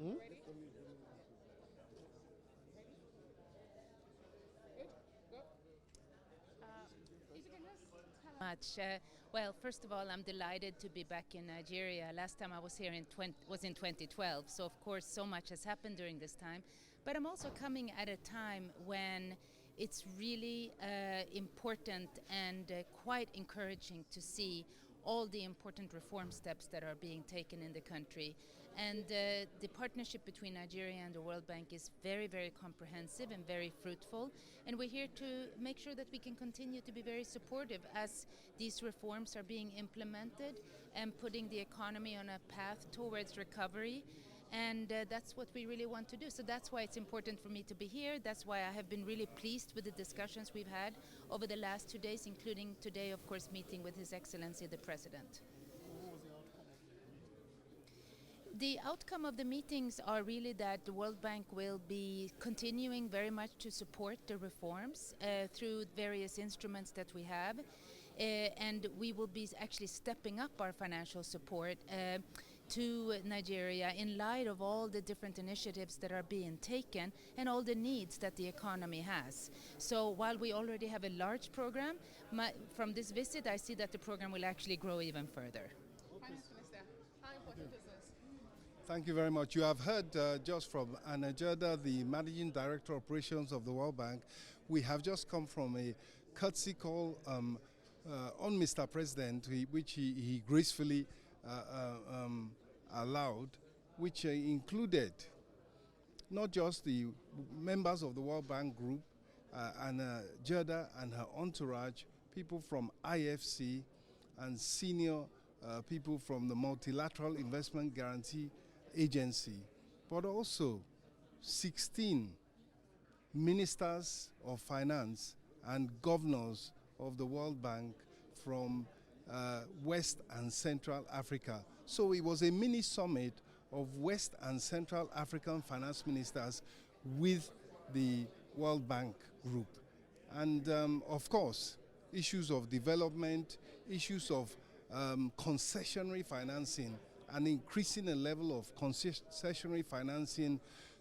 Hmm? Much. Well, first of all, I'm delighted to be back in Nigeria. Last time I was here was in 2012, so of course so much has happened during this time. But I'm also coming at a time when it's really important and quite encouraging to see all the important reform steps that are being taken in the country. And the partnership between Nigeria and the World Bank is very, very comprehensive and very fruitful. And we're here to make sure that we can continue to be very supportive as these reforms are being implemented and putting the economy on a path towards recovery. And that's what we really want to do. So that's why it's important for me to be here. That's why I have been really pleased with the discussions we've had over the last 2 days, including today, of course, meeting with His Excellency the President. The outcome of the meetings are really that the World Bank will be continuing very much to support the reforms through various instruments that we have. And we will be actually stepping up our financial support to Nigeria in light of all the different initiatives that are being taken and all the needs that the economy has. So while we already have a large program, from this visit I see that the program will actually grow even further. Finance Minister, how important is this? Thank you very much. You have heard just from Anna Jada, the Managing Director Operations of the World Bank. We have just come from a courtesy call on Mr. President, which he gracefully allowed, which included not just the members of the World Bank Group, and Jada and her entourage, people from IFC and senior people from the Multilateral Investment Guarantee Agency, but also 16 ministers of finance and governors of the World Bank from West and Central Africa. So it was a mini summit of West and Central African finance ministers with the World Bank Group. And of course, issues of development, issues of concessionary financing, and increasing the level of concessionary financing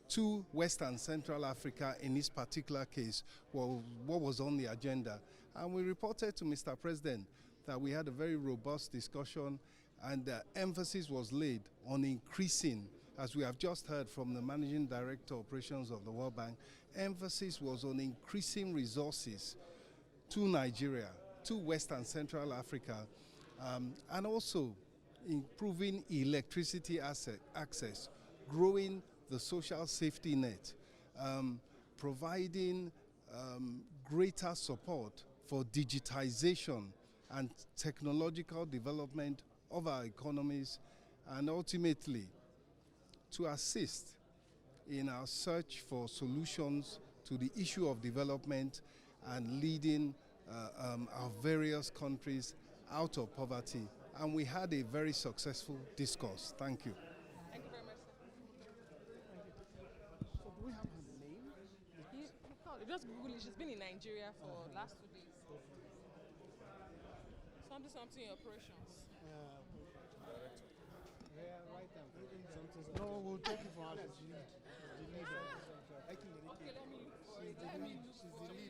to West and Central Africa in this particular case, well, what was on the agenda. And we reported to Mr. President that we had a very robust discussion, and emphasis was laid on increasing, as we have just heard from the Managing Director Operations of the World Bank, emphasis was on increasing resources to Nigeria, to West and Central Africa, and also improving electricity access, growing the social safety net, providing greater support for digitization and technological development of our economies, and ultimately to assist in our search for solutions to the issue of development and leading our various countries out of poverty. And we had a very successful discourse. Thank you. Thank you very much, sir. So do we have her name? Just Google it. She's been in Nigeria for last 2 days. Something operations. Right down. No, we'll take it for her. She's the lead. Okay, let me look for it. She's the lead